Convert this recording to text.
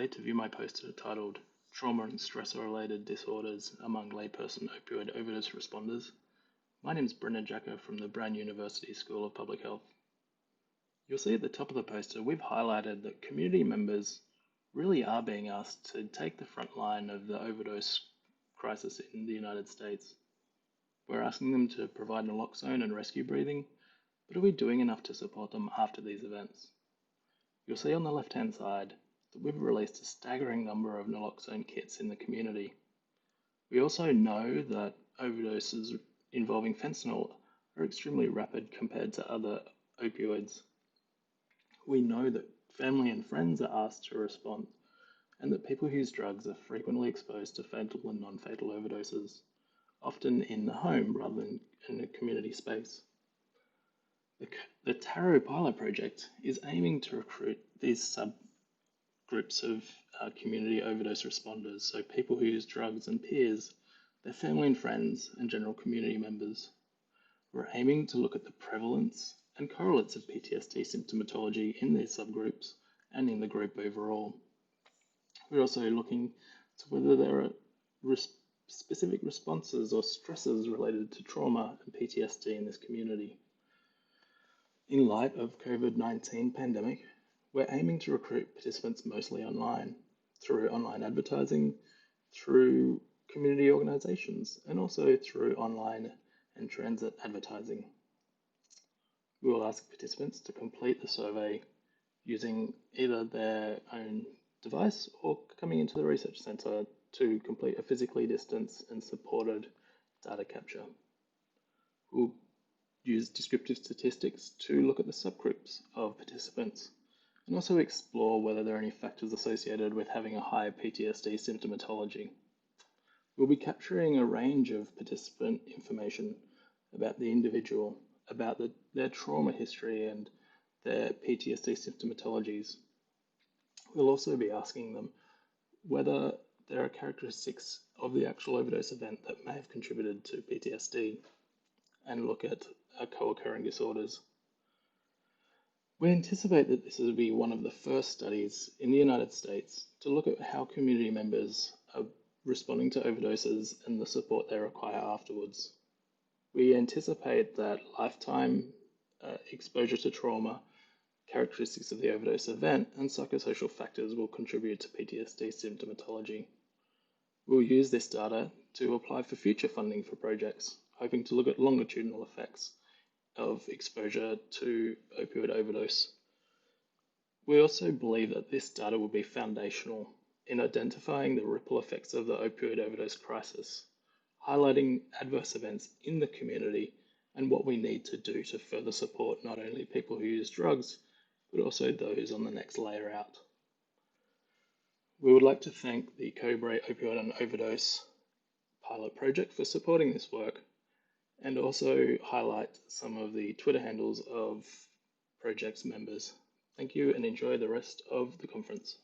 today to view my poster titled Trauma and Stressor-Related Disorders Among Layperson Opioid Overdose Responders. My name is Jacka from the Brown University School of Public Health. You'll see at the top of the poster we've highlighted that community members really are being asked to take the front line of the overdose crisis in the United States. We're asking them to provide naloxone and rescue breathing, but are we doing enough to support them after these events? You'll see on the left-hand side that we've released a staggering number of naloxone kits in the community. We also know that overdoses involving fentanyl are extremely rapid compared to other opioids. We know that family and friends are asked to respond, and that people who use drugs are frequently exposed to fatal and non-fatal overdoses, often in the home rather than in a community space. The Taro pilot project is aiming to recruit these subgroups of community overdose responders, so people who use drugs and peers, their family and friends, and general community members. We're aiming to look at the prevalence and correlates of PTSD symptomatology in these subgroups and in the group overall. We're also looking to whether there are specific responses or stresses related to trauma and PTSD in this community. In light of COVID-19 pandemic, we're aiming to recruit participants mostly online, through online advertising, through community organizations, and also through online and transit advertising. We will ask participants to complete the survey using either their own device or coming into the research centre to complete a physically distanced and supported data capture. We'll use descriptive statistics to look at the subgroups of participants and also explore whether there are any factors associated with having a high PTSD symptomatology. We'll be capturing a range of participant information about the individual, about their trauma history and their PTSD symptomatologies. We'll also be asking them whether there are characteristics of the actual overdose event that may have contributed to PTSD and look at co-occurring disorders. We anticipate that this will be one of the first studies in the United States to look at how community members are responding to overdoses and the support they require afterwards. We anticipate that lifetime exposure to trauma, characteristics of the overdose event, and psychosocial factors will contribute to PTSD symptomatology. We'll use this data to apply for future funding for projects, hoping to look at longitudinal effects of exposure to opioid overdose. We also believe that this data will be foundational in identifying the ripple effects of the opioid overdose crisis, highlighting adverse events in the community and what we need to do to further support not only people who use drugs, but also those on the next layer out. We would like to thank the Cobra Opioid and Overdose pilot project for supporting this work, and also highlight some of the Twitter handles of project's members. Thank you and enjoy the rest of the conference.